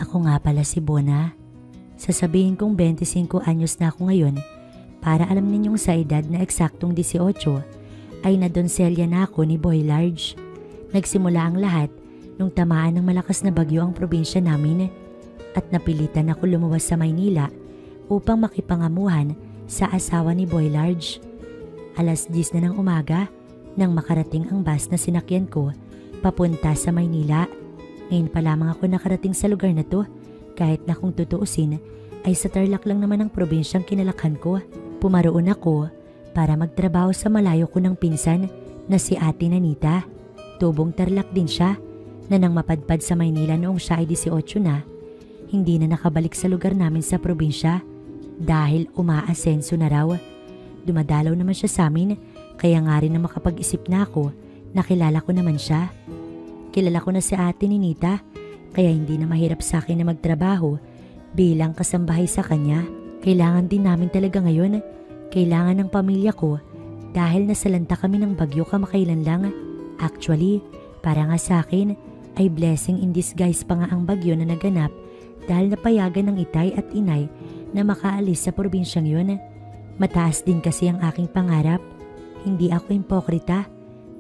Ako nga pala si Bona. Sasabihin kong 25 anyos na ako ngayon para alam ninyong sa edad na eksaktong 18 ay nadonselya na ako ni Boy Large. Nagsimula ang lahat nung tamaan ng malakas na bagyo ang probinsya namin at napilitan ako lumuwas sa Maynila upang makipangamuhan sa asawa ni Boy Large. Alas 10 na ng umaga nang makarating ang bus na sinakyan ko papunta sa Maynila. Ngayon pa lamang ako nakarating sa lugar na to, kahit na kung tutuusin ay sa Tarlac lang naman ang probinsyang kinalakhan ko. Pumaroon ako para magtrabaho sa malayo ko ng pinsan na si Ate Nanita. Tubong Tarlac din siya na nang mapadpad sa Maynila noong siya ay 18 na, hindi na nakabalik sa lugar namin sa probinsya dahil umaasenso na raw. Dumadalaw naman siya sa amin kaya nga rin na makapag-isip na ako na kilala ko naman siya. Kilala ko na si Ate Ninita kaya hindi na mahirap sa akin na magtrabaho bilang kasambahay sa kanya. Kailangan din namin talaga ngayon. Kailangan ng pamilya ko dahil nasalanta kami ng bagyo kamakailan lang. Actually, para nga sa akin ay blessing in disguise pa nga ang bagyo na naganap dahil napayagan ng itay at inay na makaalis sa probinsyang yun. Mataas din kasi ang aking pangarap. Hindi ako impokrita.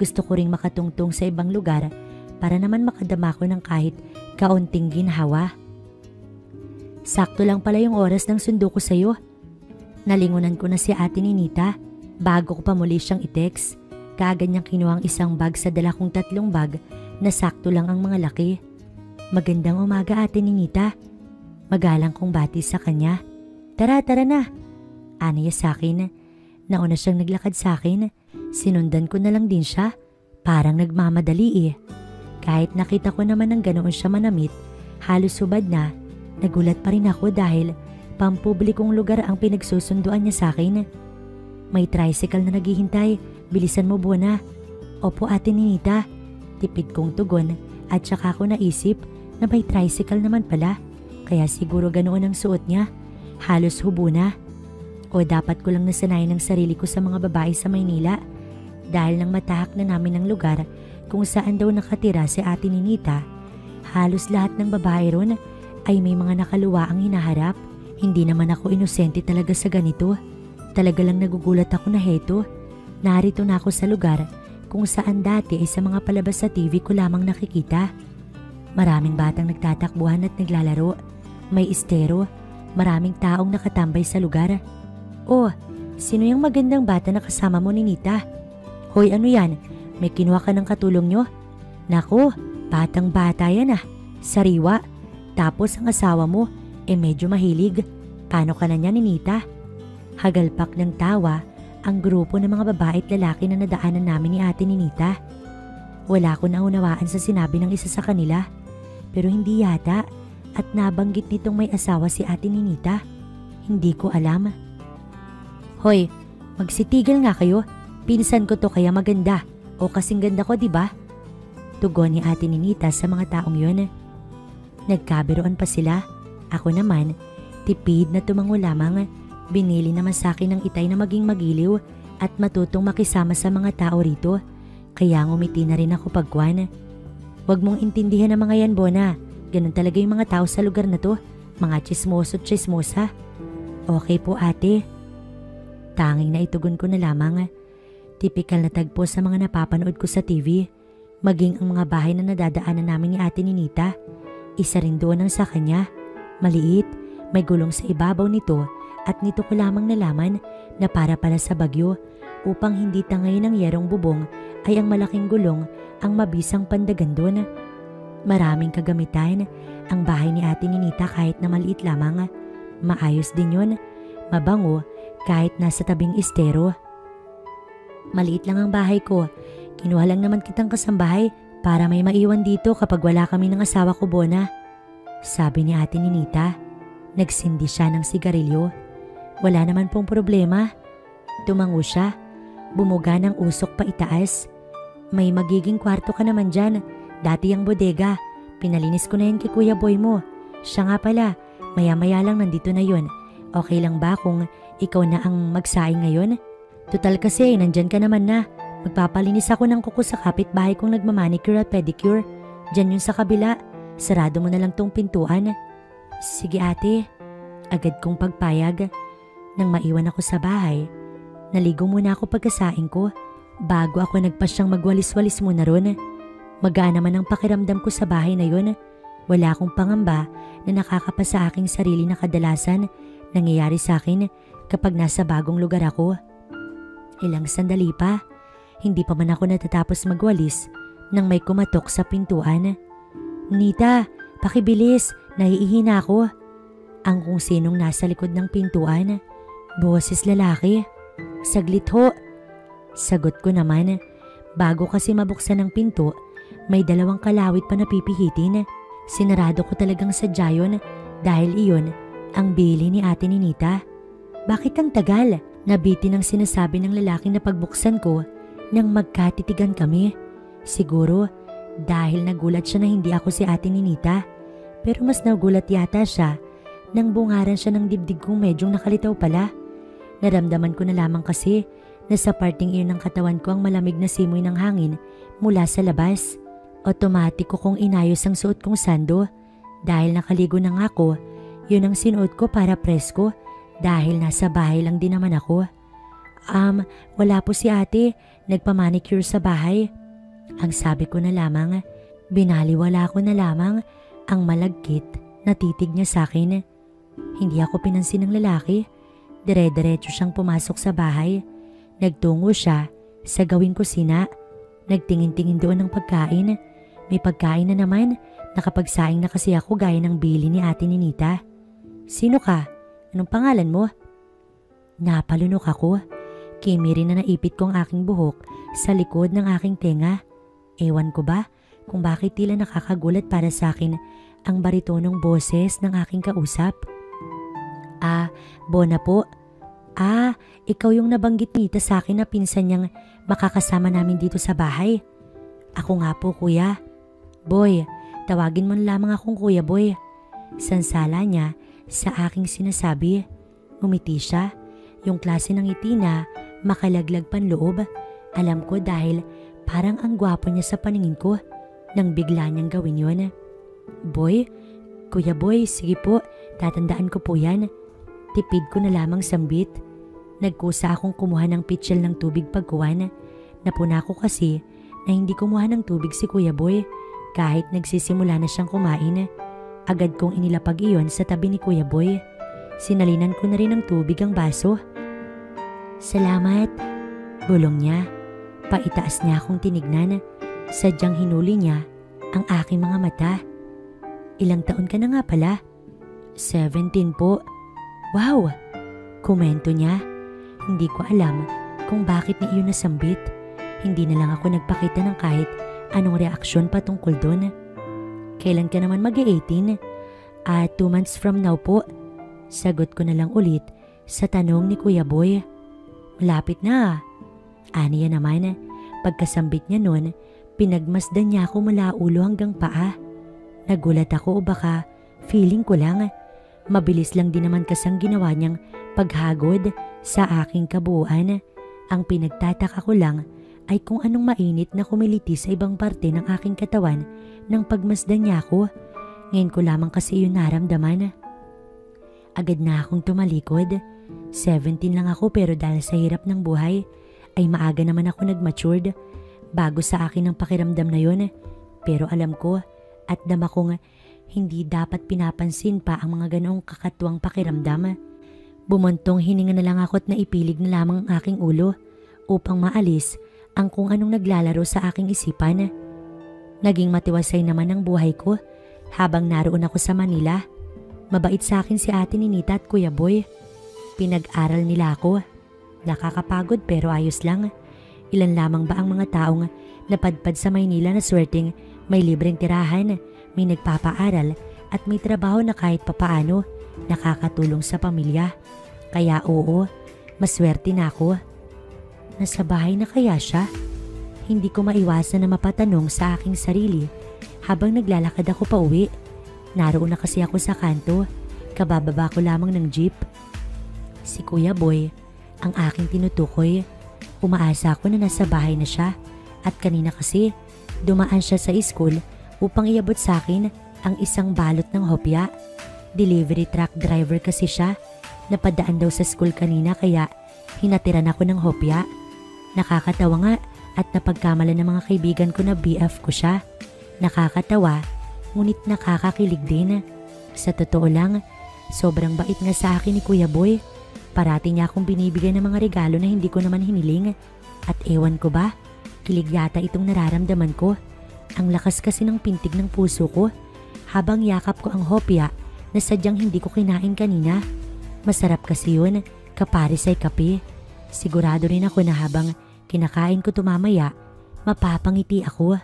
Gusto ko ring makatungtong sa ibang lugar para naman makadama ko ng kahit kaunting ginhawa. Sakto lang pala yung oras ng sundo ko sa'yo. Nalingunan ko na si Ate Ninita bago ko pa muli siyang i-text. Kaagad niyang kinuha ang isang bag sa dala kong 3 bag na sakto lang ang mga laki. Magandang umaga Ate Ninita. Magalang kong bati sa kanya. Tara na. Aniya sa akin. Nauna siyang naglakad sa akin. Sinundan ko na lang din siya. Parang nagmamadali eh. Kahit nakita ko naman ng ganoon siya manamit, halos subad na, nagulat pa rin ako dahil pampublikong lugar ang pinagsusunduan niya sa akin. May tricycle na naghihintay, bilisan mo Bona. Opo Ate Ninita. Tipid kong tugon at saka ko naisip na may tricycle naman pala, kaya siguro ganoon ang suot niya. Halos hubo na. O dapat ko lang nasanayan ng sarili ko sa mga babae sa Maynila dahil nang matahak na namin ang lugar kung saan daw nakatira si Ate Ninita. Halos lahat ng babae ron ay may mga nakaluwaang hinaharap. Hindi naman ako inosente talaga sa ganito. Talaga lang nagugulat ako na heto. Narito na ako sa lugar kung saan dati ay sa mga palabas sa TV ko lamang nakikita. Maraming batang nagtatakbuhan at naglalaro. May estero. Maraming taong nakatambay sa lugar. Oh, sino yung magandang bata na kasama mo Ninita? Hoy, ano yan? May kinuha ka ng katulong nyo? Naku, batang bata yan ah. Sariwa. Tapos ang asawa mo, medyo mahilig. Paano ka na niya Ninita? Hagalpak ng tawa ang grupo ng mga babae at lalaki na nadaanan namin ni Ate Ninita. Wala ko naunawaan sa sinabi ng isa sa kanila. Pero hindi yata at nabanggit nitong may asawa si Ate Ninita. Hindi ko alam. Hoy, magsitigil nga kayo. Pinsan ko to kaya maganda. O kasing ganda ko, diba? Tugon ni Ate Ninita sa mga taong yun. Nagkabiroan pa sila. Ako naman, tipid na tumango lamang. Binili naman sa akin ng itay na maging magiliw at matutong makisama sa mga tao rito. Kaya ngumiti na rin ako pagkuhan. Huwag mong intindihan ang mga yan, Bona. Ganun talaga yung mga tao sa lugar na to. Mga chismoso at chismosa. Okay po ate. Tanging na itugon ko na lamang. Tipikal na tagpo sa mga napapanood ko sa TV, maging ang mga bahay na nadadaanan namin ni Ate Ninita. Isa rin doon ang sa kanya. Maliit, may gulong sa ibabaw nito at nito ko lamang nalaman na para pala sa bagyo upang hindi tangay ng yerong bubong ay ang malaking gulong ang mabisang pandagan doon. Maraming kagamitan ang bahay ni Ate Ninita kahit na maliit lamang. Maayos din yun, mabango kahit nasa tabing estero. Maliit lang ang bahay ko. Kinuha lang naman kitang kasambahay para may maiwan dito kapag wala kami ng asawa ko, Bona. Sabi ni Ate Ninita. Nagsindi siya ng sigarilyo. Wala naman pong problema. Tumango siya. Bumuga ng usok pa itaas. May magiging kwarto ka naman dyan. Dati ang bodega. Pinalinis ko na yan kay Kuya Boy mo. Siya nga pala. Maya-maya lang nandito na yon. Okay lang ba kung ikaw na ang magsaing ngayon? Total kasi, nandyan ka naman na. Magpapalinis ako ng kuko sa kapitbahay kong nagmamanicure at pedicure. Diyan yun sa kabila. Sarado mo na lang tong pintuan. Sige ate, agad kong pagpayag. Nang maiwan ako sa bahay, naligo muna ako pagkasaing ko bago ako nagpasyang magwalis-walis muna ron. Magaan naman ang pakiramdam ko sa bahay na yun. Wala akong pangamba na nakakapa sa aking sarili na kadalasan nangyayari sa akin kapag nasa bagong lugar ako. Ilang sandali pa, hindi pa man ako natatapos magwalis nang may kumatok sa pintuan. Nita, pakibilis, naiihina ako. Ang kung sinong nasa likod ng pintuan, boses lalaki. Saglit ho. Sagot ko naman, bago kasi mabuksan ang pinto, may dalawang kalawit pa na pipihitin. Sinarado ko talagang sadya yun dahil iyon ang bili ni ate ni Nita. Bakit ang tagal? Nabitin ang sinasabi ng lalaki na pagbuksan ko nang magkatitigan kami. Siguro dahil nagulat siya na hindi ako si ate ni Nita. Pero mas nagulat yata siya nang bungaran siya ng dibdib kong medyong nakalitaw pala. Naramdaman ko na lamang kasi na sa parting iyon ng katawan ko ang malamig na simoy ng hangin mula sa labas. Otomatiko kong inayos ang suot kong sando. Dahil nakaligo na nga ako, yun ang sinuot ko para presko dahil nasa bahay lang din naman ako. Wala po si ate, nagpamanicure sa bahay. Ang sabi ko na lamang, binaliwala ko na lamang ang malagkit na titig niya sa akin. Hindi ako pinansin ng lalaki. Dire-diretso siyang pumasok sa bahay. Nagtungo siya sa gawing kusina. Nagtingin-tingin doon ng pagkain. May pagkain na naman, nakapagsaing na kasi ako gaya ng bili ni ate ni Nita. Sino ka? Anong pangalan mo? Napalunok ako. Kimiri na naipit ko ang aking buhok sa likod ng aking tenga. Ewan ko ba kung bakit tila nakakagulat para sa akin ang baritonong boses ng aking kausap. Bona po. Ikaw yung nabanggit Nita sa akin na pinsan niyang makakasama namin dito sa bahay. Ako nga po kuya. Boy, tawagin mo lamang akong Kuya Boy. Sansala niya sa aking sinasabi. Ngumiti siya, yung klase ng ngiti na makalaglag panloob. Alam ko dahil parang ang gwapo niya sa paningin ko nang bigla niyang gawin yun. Boy, Kuya Boy, sige po, tatandaan ko po yan. Tipid ko na lamang sambit. Nagkusa akong kumuha ng pitchel ng tubig pagkuhan. Napuna ko kasi na hindi kumuha ng tubig si Kuya Boy. Kahit nagsisimula na siyang kumain, agad kong inilapag iyon sa tabi ni Kuya Boy. Sinalinan ko na rin ng tubig ang baso. Salamat, bulong niya. Paitaas niya akong tinignan. Sadyang hinuli niya ang aking mga mata. Ilang taon ka na nga pala? 17 po. Wow! Komento niya. Hindi ko alam kung bakit niya iyon nasambit. Hindi na lang ako nagpakita ng kahit anong reaksyon patungkol doon. Kailan ka naman mag-18? 2 months from now po. Sagot ko na lang ulit sa tanong ni Kuya Boy. Malapit na. Aniya naman, pagkasambit niya noon, pinagmasdan niya ako mula ulo hanggang paa. Nagulat ako o baka feeling ko lang. Mabilis lang din naman kasang ginawa niyang paghagod sa aking kabuuan. Ang pinagtataka ko lang ay kung anong mainit na kumiliti sa ibang parte ng aking katawan nang pagmasdan niya ako. Ngayon ko lamang kasi yun naramdaman. Agad na akong tumalikod. 17 lang ako pero dahil sa hirap ng buhay ay maaga naman ako nag-matured. Bago sa akin ang pakiramdam na yun. Pero alam ko at dama kong hindi dapat pinapansin pa ang mga ganoong kakatuwang pakiramdam. Bumuntong hininga na lang ako at naipilig na lamang ang aking ulo upang maalis ang kung anong naglalaro sa aking isipan. Naging matiwasay naman ang buhay ko habang naroon ako sa Manila. Mabait sa akin si ate ni Nita at Kuya Boy. Pinag-aral nila ako. Nakakapagod pero ayos lang. Ilan lamang ba ang mga taong napadpad sa Maynila na swerteng may libreng tirahan, may nagpapaaral at may trabaho na kahit papaano nakakatulong sa pamilya. Kaya oo, maswerte na ako. Nasa bahay na kaya siya? Hindi ko maiwasan na mapatanong sa aking sarili habang naglalakad ako pa uwi. Naroon na kasi ako sa kanto, kabababa ko lamang ng jeep. Si Kuya Boy ang aking tinutukoy. Umaasa ako na nasa bahay na siya at kanina kasi dumaan siya sa school upang iabot sa akin ang isang balot ng hopya. Delivery truck driver kasi siya. Napadaan daw sa school kanina kaya hinatiran ako ng hopya. Nakakatawa nga at napagkamalan ng mga kaibigan ko na BF ko siya. Nakakatawa, ngunit nakakakilig din. Sa totoo lang, sobrang bait nga sa akin ni Kuya Boy. Parati niya akong binibigay ng mga regalo na hindi ko naman hiniling. At ewan ko ba, kilig yata itong nararamdaman ko. Ang lakas kasi ng pintig ng puso ko habang yakap ko ang hopya na sadyang hindi ko kinain kanina. Masarap kasi yun, kapares ay kape. Sigurado rin ako na habang kinakain ko tumamaya, mapapangiti ako.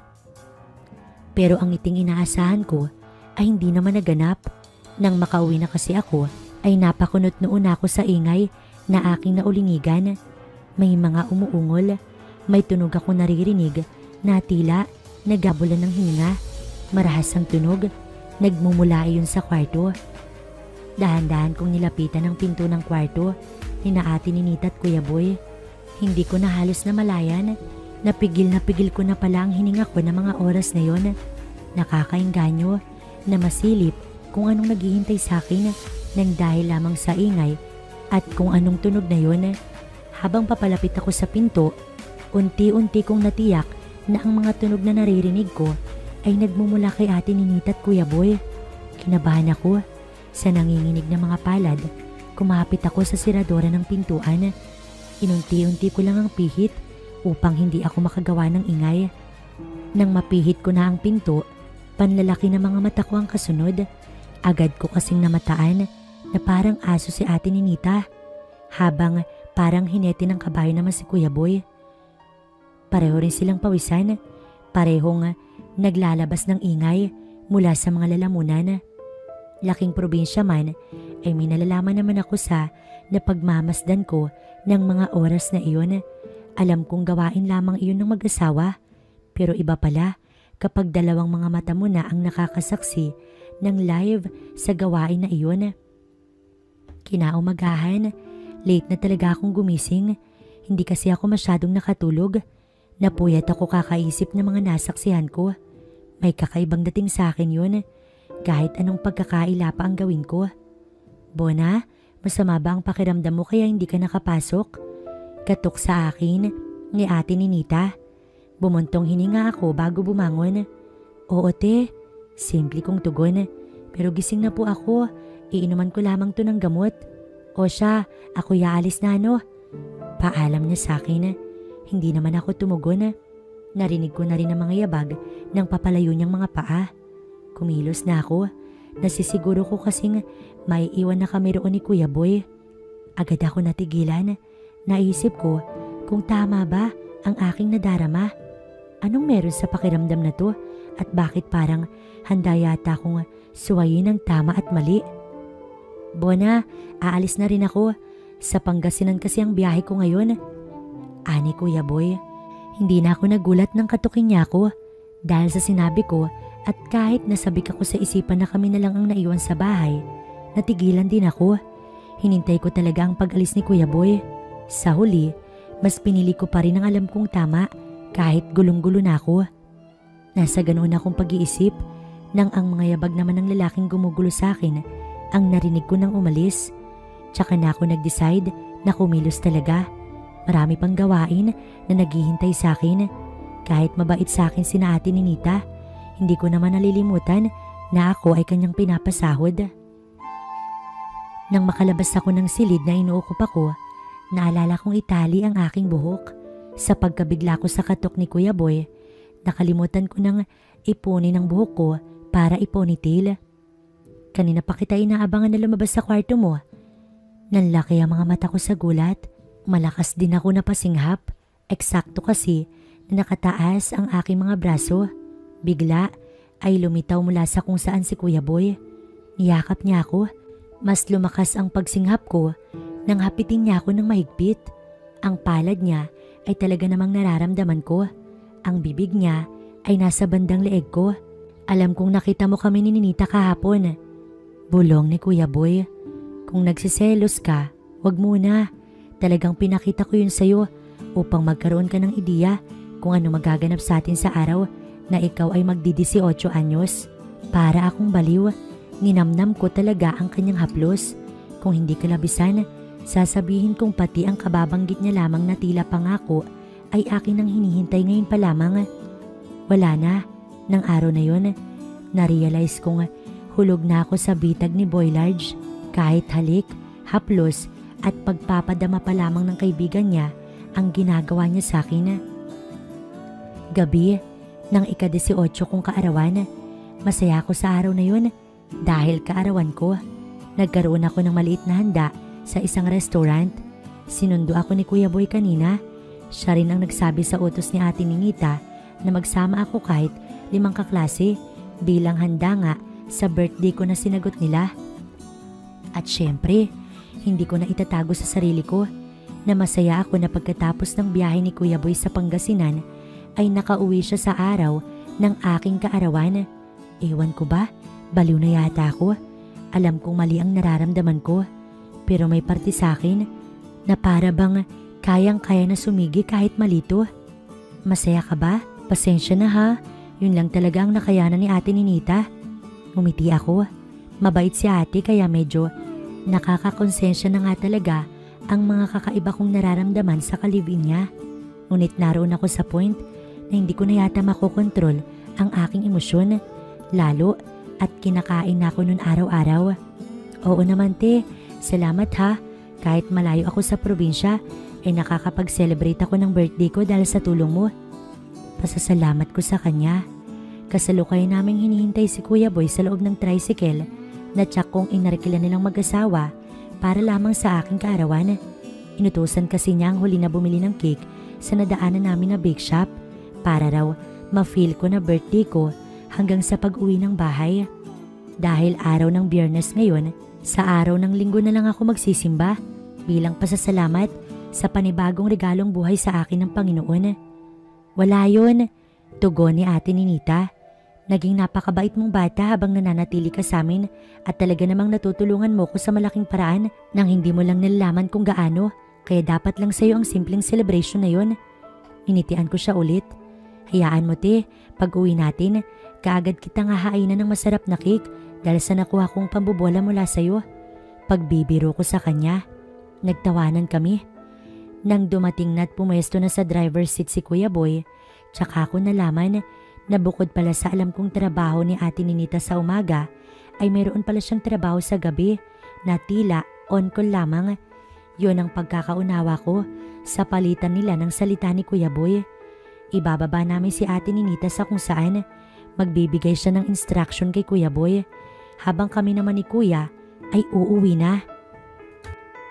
Pero ang ngiting inaasahan ko ay hindi naman naganap. Nang makauwi na kasi ako, ay napakunot noon ako sa ingay na aking naulinigan. May mga umuungol, may tunog ako naririnig na tila nagabulan ng hininga. Marahas ang tunog, nagmumula iyon sa kwarto. Dahan-dahan kong nilapitan ang pinto ng kwarto, Ate Ninita at Kuya Boy. Hindi ko na halos na malayan. Napigil ko na pala ang hininga ko ng mga oras na yon. Nakakaengganyo na masilip kung anong naghihintay sa akin nang dahil lamang sa ingay at kung anong tunog na yon. Habang papalapit ako sa pinto, unti-unti kong natiyak na ang mga tunog na naririnig ko ay nagmumula kay Ate Ninita at Kuya Boy. Kinabahan ako. Sa nanginginig na mga palad, kumapit ako sa siradora ng pintuan. Inunti-unti ko lang ang pihit upang hindi ako makagawa ng ingay. Nang mapihit ko na ang pinto, panlalaki na mga mata ko ang kasunod. Agad ko kasing namataan na parang aso si Ate Ninita, habang parang hinete ng kabayo naman si Kuya Boy. Pareho rin silang pawisan, parehong naglalabas ng ingay mula sa mga lalamunan. Laking probinsya man, ay may nalalaman naman ako sa napagmamasdan ko ng mga oras na iyon. Alam kong gawain lamang iyon ng mag-asawa, pero iba pala kapag dalawang mga mata mo na ang nakakasaksi ng live sa gawain na iyon. Kinaumagahan, late na talaga akong gumising. Hindi kasi ako masyadong nakatulog. Napuyat ako kakaisip ng mga nasaksihan ko. May kakaibang dating sa akin yun. Kahit anong pagkakaila pa ang gawin ko. Bona, masama ba ang pakiramdam mo kaya hindi ka nakapasok? Katok sa akin ni Ate Ninita. Bumuntong hininga ako bago bumangon. Oo te, simple kong tugon. Pero gising na po ako, iinuman ko lamang to ng gamot. O siya, ako yaalis na ano. Paalam niya sa akin. Hindi naman ako tumugon. Narinig ko na rin ang mga yabag ng papalayo niyang mga paa. Kumilos na ako. Nasisiguro ko kasing maiiwan na kami roon ni Kuya Boy. Agad ako natigilan. Naisip ko kung tama ba ang aking nadarama. Anong meron sa pakiramdam na to at bakit parang handa yata akong suwayin ng tama at mali. Bona, aalis na rin ako. Sa Pangasinan kasi ang biyahe ko ngayon. Ani Kuya Boy, hindi na ako nagulat ng katukin niya ako dahil sa sinabi ko. At kahit nasabik ako sa isipan na kami na lang ang naiwan sa bahay, natigilan din ako. Hinintay ko talaga ang pag-alis ni Kuya Boy. Sa huli, mas pinili ko pa rin ang alam kong tama kahit gulong-gulo na ako. Nasa ganoon akong pag-iisip nang ang mga yabag naman ng lalaking gumugulo sa akin ang narinig ko nang umalis. Tsaka na ako nag-decide na kumilos talaga. Marami pang gawain na naghihintay sa akin. Kahit mabait sa akin sina Ate Ninita, hindi ko naman nalilimutan na ako ay kanyang pinapasahod. Nang makalabas ako ng silid na inuukup ako, naalala kong itali ang aking buhok. Sa pagkabigla ko sa katok ni Kuya Boy, nakalimutan ko nang ipunin ang buhok ko para iponytail. Kanina pa kita inaabangan na lumabas sa kwarto mo. Nanlaki ang mga mata ko sa gulat. Malakas din ako napasinghap. Eksakto kasi na nakataas ang aking mga braso. Bigla ay lumitaw mula sa kung saan si Kuya Boy. Niyakap niya ako. Mas lumakas ang pagsinghap ko nang hapitin niya ako ng mahigpit. Ang palad niya ay talaga namang nararamdaman ko. Ang bibig niya ay nasa bandang leeg ko. Alam kong nakita mo kami ni Ninita kahapon. Bulong ni Kuya Boy. Kung nagsiselos ka, wag muna. Talagang pinakita ko yun sa'yo upang magkaroon ka ng ideya kung ano magaganap sa atin sa araw na ikaw ay magdi-18 anyos. Para akong baliw. Ninamnam ko talaga ang kanyang haplos. Kung hindi kalabisan, sasabihin kong pati ang kababanggit niya lamang na tila pangako ay akin ang hinihintay ngayon pa lamang. Wala na. Nang araw na yon, na-realize kong hulog na ako sa bitag ni Boy Large. Kahit halik, haplos at pagpapadama pa lamang ng kaibigan niya ang ginagawa niya sa akin. Gabi ng ika-18 kong kaarawan, masaya ako sa araw na yun dahil kaarawan ko. Nagkaroon ako ng maliit na handa sa isang restaurant. Sinundo ako ni Kuya Boy kanina. Siya rin ang nagsabi sa utos ni Ate Ninita na magsama ako kahit 5 kaklase bilang handa nga sa birthday ko na sinagot nila. At syempre, hindi ko na itatago sa sarili ko na masaya ako na pagkatapos ng biyahe ni Kuya Boy sa Pangasinan ay nakauwi siya sa araw ng aking kaarawan. Ewan ko ba, baliw na yata ako. Alam kong mali ang nararamdaman ko, pero may parte sa akin na para bang kayang-kaya na sumigi kahit malito. Masaya ka ba? Pasensya na ha, yun lang talaga ang nakayanan ni Ate Ninita. Ngumiti ako. Mabait si ate kaya medyo nakakakonsensya na nga talaga ang mga kakaiba kong nararamdaman sa kalibin niya. Ngunit naroon ako sa point na hindi ko na yata makokontrol ang aking emosyon, lalo at kinakain na ako nun araw-araw. Oo naman te, salamat ha. Kahit malayo ako sa probinsya, ay nakakapag-celebrate ako ng birthday ko dahil sa tulong mo. Pasasalamat ko sa kanya. Kasalukay naming hinihintay si Kuya Boy sa loob ng tricycle na tsak kong inarkila nilang mag-asawa para lamang sa aking kaarawan. Inutusan kasi niya ang huli na bumili ng cake sa nadaanan namin na bake shop para raw ma-feel ko na birthday ko hanggang sa pag-uwi ng bahay. Dahil araw ng Biyernes ngayon, sa araw ng Linggo na lang ako magsisimba bilang pasasalamat sa panibagong regalong buhay sa akin ng Panginoon. Wala yun, tugon ni Ate Ninita. Naging napakabait mong bata habang nananatili ka sa amin at talaga namang natutulungan mo ko sa malaking paraan nang hindi mo lang nalalaman kung gaano, kaya dapat lang sa'yo ang simpleng celebration na yun. Initian ko siya ulit. Hayaan mo te, pag uwi natin, kaagad kitang hahainan ng masarap na cake dahil sa nakuha kong pambobola mula sa'yo. Pagbibiro ko sa kanya, nagtawanan kami. Nang dumating na at pumwesto na sa driver's seat si Kuya Boy, tsaka ko nalaman na bukod pala sa alam kong trabaho ni Ate Ninita sa umaga, ay mayroon pala siyang trabaho sa gabi na tila on-call lamang. Yun ang pagkakaunawa ko sa palitan nila ng salita ni Kuya Boy. Ibababa namin si Ate Ninita sa kung saan magbibigay siya ng instruction kay Kuya Boy habang kami naman ni Kuya ay uuwi na.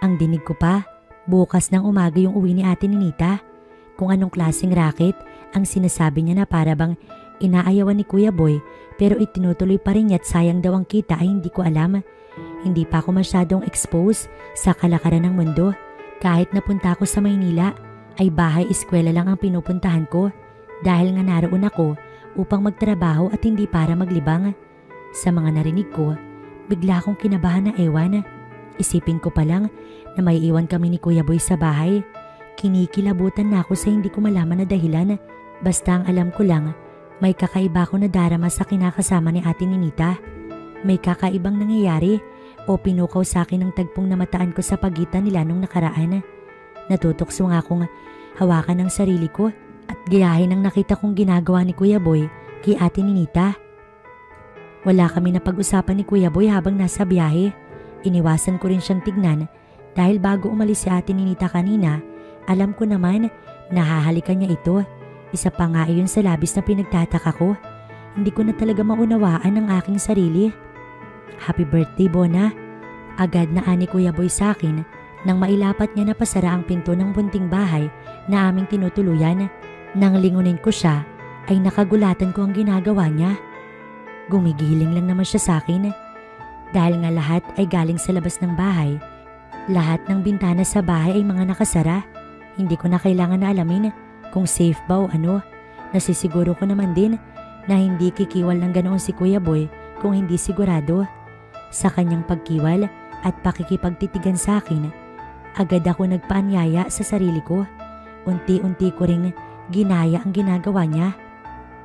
Ang dinig ko pa, bukas ng umaga yung uwi ni Ate Ninita. Kung anong klaseng racket ang sinasabi niya na para bang inaayawan ni Kuya Boy pero itinutuloy pa rin niya at sayang daw ang kita ay hindi ko alam. Hindi pa ako masyadong exposed sa kalakaran ng mundo. Kahit napunta ako sa Maynila ay bahay-eskwela lang ang pinupuntahan ko dahil nga naroon ako upang magtrabaho at hindi para maglibang. Sa mga narinig ko, bigla akong kinabahan na ewan. Isipin ko pa lang na may iwan kami ni Kuya Boy sa bahay. Kinikilabutan na ako sa hindi ko malaman na dahilan. Basta ang alam ko lang, may kakaiba ko na darama sa kinakasama ni Ate Ninita. May kakaibang nangyayari o pinukaw sa akin ng tagpong namataan ko sa pagitan nila nung nakaraan. Natutokso nga akong hawakan ng sarili ko at gayahin ang nakita kong ginagawa ni Kuya Boy kay Ate Ninita. Wala kami na pag-usapan ni Kuya Boy habang nasa biyahe. Iniwasan ko rin siyang tignan dahil bago umalis si Ate Ninita kanina, alam ko naman na hahalikan niya ito. Isa pa nga iyon sa labis na pinagtataka ko. Hindi ko na talaga maunawaan ang aking sarili. Happy birthday, Bona. Agad na ani Kuya Boy sa akin nang mailapat niya na pasara ang pinto ng bunting bahay na aming tinutuluyan. Nang lingunin ko siya, ay nakagulatan ko ang ginagawa niya. Gumigiling lang naman siya sa akin. Dahil nga lahat ay galing sa labas ng bahay. Lahat ng bintana sa bahay ay mga nakasara. Hindi ko na kailangan na alamin kung safe ba o ano. Nasisiguro ko naman din na hindi kikiwal ng ganoon si Kuya Boy kung hindi sigurado. Sa kanyang pagkiwal at pakikipagtitigan sa akin, agad ako nagpaanyaya sa sarili ko. Unti-unti ko ring ginaya ang ginagawa niya.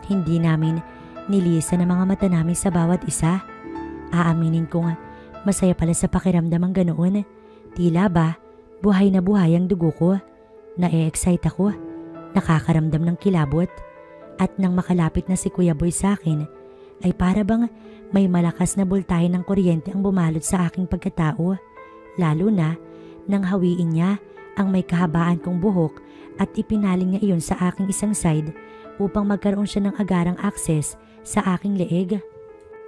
Hindi namin nilisan ang mga mata namin sa bawat isa. Aaminin ko nga, masaya pala sa pakiramdam ang ganoon. Tila ba, buhay na buhay ang dugo ko. Na-excite ako, nakakaramdam ng kilabot. At nang makalapit na si Kuya Boy sa akin, ay para bang may malakas na boltahe ng kuryente ang bumalot sa aking pagkatao. Lalo na nang hawiin niya ang may kahabaan kong buhok at ipinaling niya iyon sa aking isang side upang magkaroon siya ng agarang access sa aking leeg.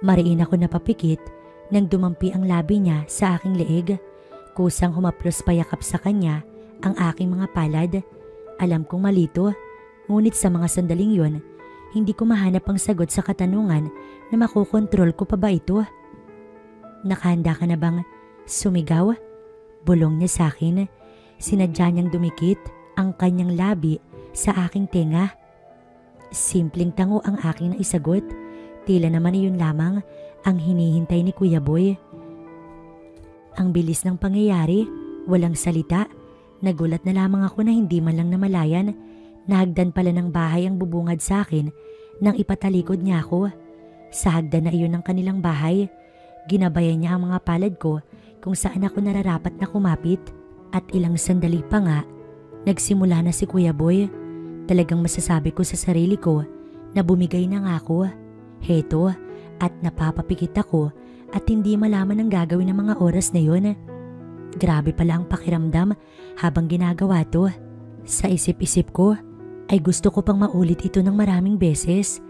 Mariin ako napapikit nang dumampi ang labi niya sa aking leeg. Kusang humaplos payakap sa kanya ang aking mga palad. Alam kong malito, ngunit sa mga sandaling yon, hindi ko mahanap ang sagot sa katanungan na makokontrol ko pa ba ito. Nakahanda ka na bang sumigaw? Bulong niya sa akin. Sinadya niyang dumikit ang kanyang labi sa aking tenga. Simpleng tango ang aking naisagot. Tila naman iyon lamang ang hinihintay ni Kuya Boy. Ang bilis ng pangyayari, walang salita. Nagulat na lamang ako na hindi man lang namalayan. Nahagdan pala ng bahay ang bubungad sa akin nang ipatalikod niya ako. Sa hagdan na iyon ng kanilang bahay, ginabayan niya ang mga palad ko kung saan ako nararapat na kumapit. At ilang sandali pa nga, nagsimula na si Kuya Boy. Talagang masasabi ko sa sarili ko na bumigay na nga ako. Heto, at napapapikit ako at hindi malaman ang gagawin ng mga oras na yun. Grabe pala ang pakiramdam habang ginagawa to. Sa isip-isip ko ay gusto ko pang maulit ito ng maraming beses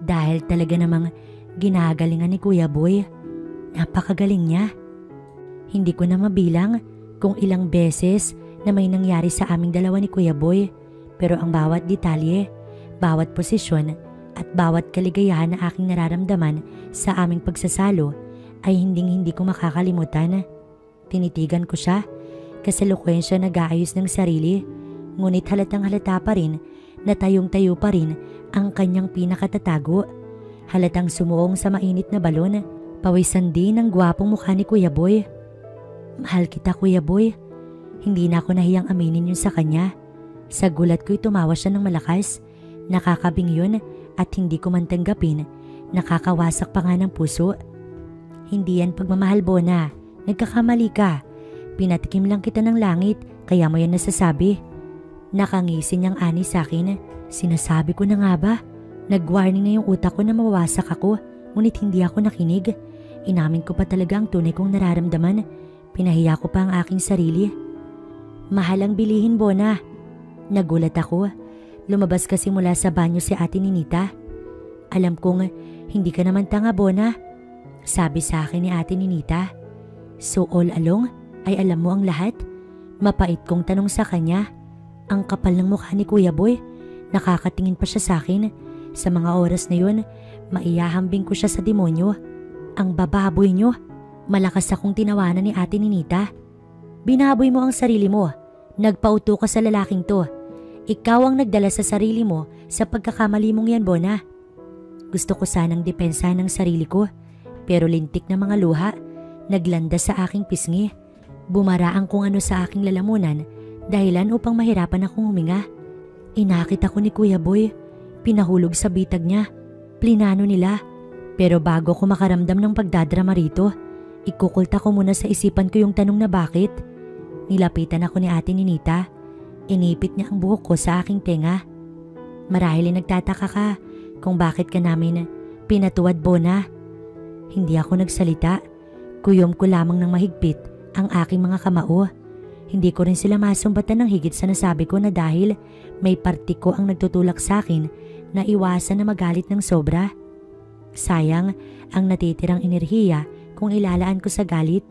dahil talaga namang ginagalingan ni Kuya Boy. Napakagaling niya. Hindi ko na mabilang kung ilang beses na may nangyari sa aming dalawa ni Kuya Boy, pero ang bawat detalye, bawat posisyon at bawat kaligayahan na aking nararamdaman sa aming pagsasalo ay hindi ko makakalimutan. Tinitigan ko siya, kasalukuyan siya nag-aayos ng sarili, ngunit halatang halata pa rin na tayong-tayo pa rin ang kanyang pinakatatago. Halatang sumuong sa mainit na balon, pawisan din ang gwapong mukha ni Kuya Boy. Mahal kita, Kuya Boy. Hindi na ako nahiyang aminin yun sa kanya. Sa gulat ko'y tumawa siya ng malakas. Nakakabing yun at hindi ko man tanggapin. Nakakawasak pa nga ng puso. Hindi yan pagmamahal, Bona. Nagkakamali ka. Pinatikim lang kita ng langit kaya mo yan nasasabi. Nakangisi niyang ani sa akin. Sinasabi ko na nga ba? Nag-warning na yung utak ko na mawawasak ako, ngunit hindi ako nakinig. Inamin ko pa talaga ang tunay kong nararamdaman. Pinahiya ko pa ang aking sarili. Mahal ang bilihin, Bona. Nagulat ako. Lumabas kasi mula sa banyo si Ate Ninita. Alam kong hindi ka naman tanga, Bona. Sabi sa akin ni Ate Ninita. So all along ay alam mo ang lahat? Mapait kong tanong sa kanya. Ang kapal ng mukha ni Kuya Boy. Nakakatingin pa siya sa akin. Sa mga oras na yun, maiyahambing ko siya sa demonyo. Ang bababoy niyo. Malakas akong tinawanan ni Ate Ninita. Binaboy mo ang sarili mo. Nagpauto ka sa lalaking to. Ikaw ang nagdala sa sarili mo sa pagkakamali mong yan, Bona. Gusto ko sanang depensahan ng sarili ko, pero lintik na mga luha naglanda sa aking pisngi. Bumaraan kung ano sa aking lalamunan, dahilan upang mahirapan akong huminga. Inakit ako ni Kuya Boy. Pinahulog sa bitag niya. Plinano nila. Pero bago ko makaramdam ng pagdadrama rito, ikukulta ko muna sa isipan ko yung tanong na bakit. Nilapitan ako ni Ate Ninita. Inipit niya ang buhok ko sa aking tenga. Marahil nagtataka ka kung bakit ka namin pinatuwad, Bona. Hindi ako nagsalita. Kuyom ko lamang ng mahigpit ang aking mga kamao. Hindi ko rin sila masumbatan ng higit sa nasabi ko na dahil may parti ko ang nagtutulak sa akin na iwasan na magalit ng sobra. Sayang ang natitirang enerhiya kung ilalaan ko sa galit.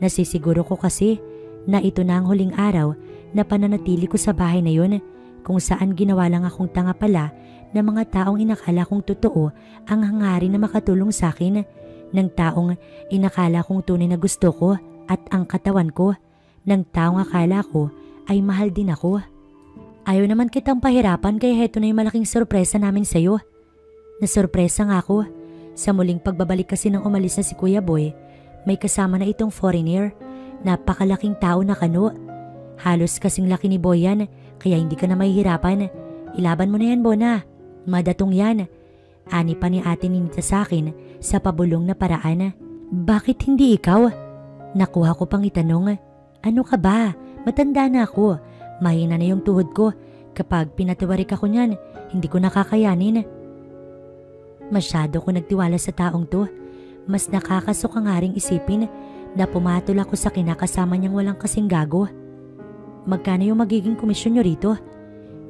Nasisiguro ko kasi na ito na ang huling araw na pananatili ko sa bahay na yun, kung saan ginawa lang akong tanga pala ng mga taong inakala kong totoo ang hangarin na makatulong sa akin, ng taong inakala kong tunay na gusto ko at ang katawan ko, ng taong akala ko ay mahal din ako. Ayaw naman kitang pahirapan kaya heto na yung malaking sorpresa namin sa'yo. Nasorpresa nga ako. Sa muling pagbabalik kasi nang umalis na si Kuya Boy, may kasama na itong foreigner. Napakalaking tao na kano. Halos kasing laki ni Boy yan, kaya hindi ka na mahihirapan. Ilaban mo na yan, Bona. Madatong yan. Ani pa ni Ate Ninita sa akin sa pabulong na paraan. Bakit hindi ikaw? Nakuha ko pang itanong. Ano ka ba? Matanda na ako. Mahina na yung tuhod ko. Kapag pinatiwarik ako niyan, hindi ko nakakayanin. Masyado ko nagtiwala sa taong to. Mas nakakasuka nga ring isipin na pumatol ako sa kinakasama niyang walang kasing gago. Magkano yung magiging komisyon niyo rito?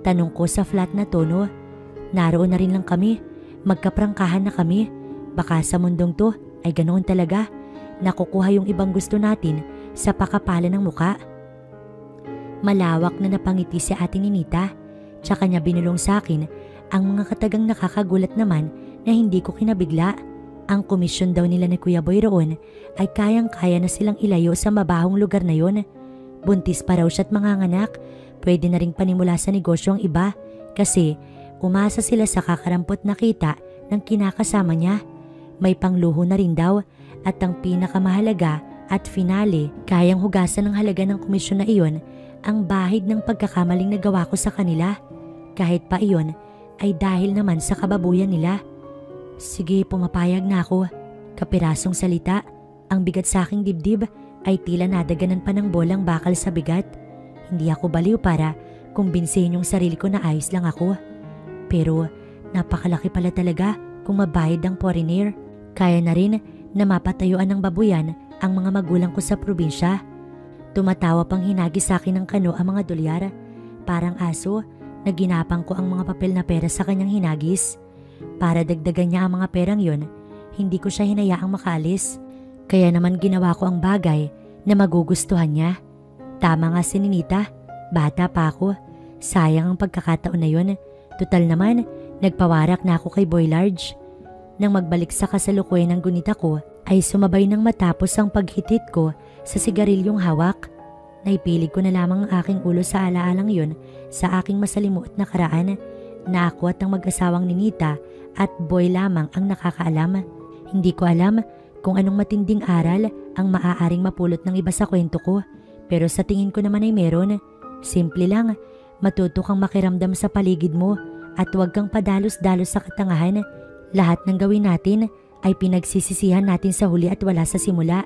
Tanong ko sa flat na tono. Naroon na rin lang kami. Magkaprangkahan na kami. Baka sa mundong to ay ganoon talaga. Nakukuha yung ibang gusto natin sa pakapalan ng muka. Malawak na napangiti si Ate Ninita. Tsaka niya binulong sa akin ang mga katagang nakakagulat naman na hindi ko kinabigla. Ang komisyon daw nila ni Kuya Boy roon ay kayang-kaya na silang ilayo sa mabahong lugar na yon. Buntis pa raw siya't manganganak. Pwede na ring panimula sa negosyo ang iba kasi umasa sila sa kakarampot na kita ng kinakasama niya. May pangluho na rin daw at ang pinakamahalaga at finale, kayang hugasan ng halaga ng komisyon na iyon ang bahid ng pagkakamaling nagawa ko sa kanila. Kahit pa iyon ay dahil naman sa kababuyan nila. Sige, pumapayag na ako. Kapirasong salita, ang bigat sa aking dibdib ay tila nadaganan pa ng bolang bakal sa bigat. Hindi ako baliw para kumbinsihin yung sarili ko na ayos lang ako. Pero napakalaki pala talaga kung mabayad ang foreigner. Kaya na rin na mapatayuan ng babuyan ang mga magulang ko sa probinsya. Tumatawa pang hinagi sa akin ng kano ang mga dolyar. Parang aso na ginapang ko ang mga papel na pera sa kanyang hinagis. Para dagdagan niya ang mga perang yon, hindi ko siya hinayaang makaalis. Kaya naman ginawa ko ang bagay na magugustuhan niya. Tama nga si Ninita, bata pa ako. Sayang ang pagkakataon na yon. Tutal naman, nagpawarak na ako kay Boy Large. Nang magbalik sa kasalukuyan ng gunita ko, ay sumabay nang matapos ang paghitit ko sa sigarilyong hawak. Naipilig ko na lamang ang aking ulo sa alaalang yon sa aking masalimuot na karaan na ako at ang mag-asawang Ninita at Boy lamang ang nakakaalam. Hindi ko alam kung anong matinding aral ang maaaring mapulot ng iba sa kwento ko, pero sa tingin ko naman ay meron. Simple lang, matuto kang makiramdam sa paligid mo at huwag kang padalos-dalos sa katangahan. Lahat ng gawin natin ay pinagsisisihan natin sa huli at wala sa simula.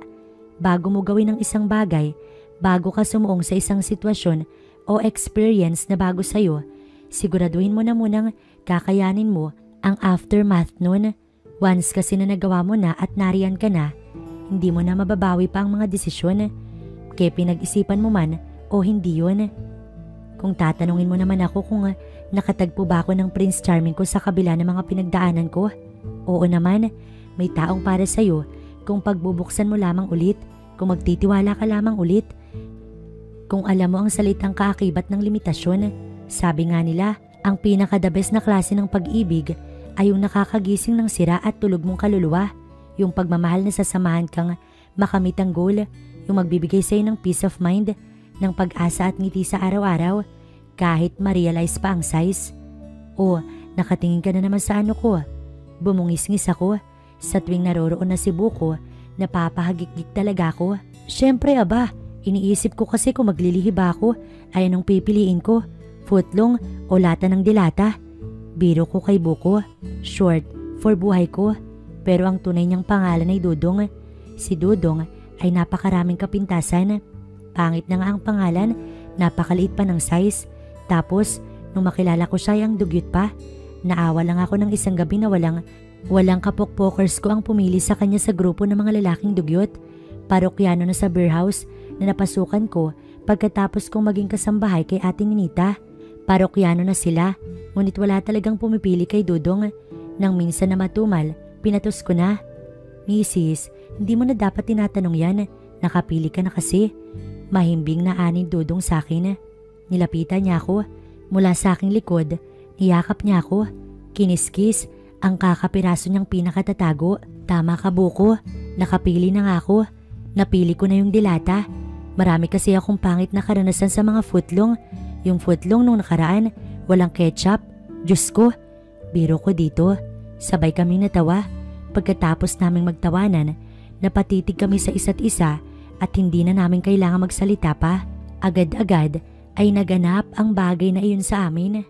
Bago mo gawin ang isang bagay, bago ka sumuong sa isang sitwasyon o experience na bago sa'yo, siguraduhin mo na munang kakayanin mo ang aftermath nun. Once kasi na nagawa mo na at nariyan ka na, hindi mo na mababawi pa ang mga desisyon. Kaya pinag-isipan mo man o hindi yun. Kung tatanungin mo naman ako kung nakatagpo ba ako ng Prince Charming ko sa kabila ng mga pinagdaanan ko, oo naman, may taong para sa'yo kung pagbubuksan mo lamang ulit, kung magtitiwala ka lamang ulit, kung alam mo ang salitang kaakibat ng limitasyon. Sabi nga nila, ang pinaka-the best na klase ng pag-ibig ay yung nakakagising ng sira at tulog mong kaluluwa, yung pagmamahal na sasamahan kang makamit ang goal, yung magbibigay sa'yo ng peace of mind, ng pag-asa at ngiti sa araw-araw, kahit ma-realize pa ang size. O, nakatingin ka na naman sa ano ko. Bumungis-ngis ako. Sa tuwing naroroon na si Buko, napapahagik-gik talaga ako. Siyempre aba, iniisip ko kasi kung maglilihi ba ako, ay anong pipiliin ko? Footlong o lata ng dilata? Biro ko kay Buko, short for buhay ko. Pero ang tunay niyang pangalan ay Dudong. Si Dudong ay napakaraming kapintasan. Pangit na nga ang pangalan, napakaliit pa ng size. Tapos, nung makilala ko siya ang dugyot pa. Naawa lang ako ng isang gabi na walang kapokpokers ko ang pumili sa kanya sa grupo ng mga lalaking dugyot. Parokyano na sa beer house na napasukan ko pagkatapos kong maging kasambahay kay Ate Ninita. Parokyano na sila, ngunit wala talagang pumipili kay Dudong. Nang minsan na matumal, pinatos ko na. Mrs., hindi mo na dapat tinatanong yan. Nakapili ka na kasi. Mahimbing na anin Dudong sa akin. Nilapitan niya ako. Mula sa aking likod, niyakap niya ako. Kiniskis ang kakapiraso niyang pinakatatago. Tama ka Buko, nakapili na nga ako. Napili ko na yung dilata. Marami kasi akong pangit na karanasan sa mga footlong. Yung footlong nung nakaraan, walang ketchup. Diyos ko, biro ko dito. Sabay kaming natawa. Pagkatapos naming magtawanan, napatitig kami sa isa't isa at hindi na namin kailangan magsalita pa. Agad-agad ay naganap ang bagay na iyon sa amin.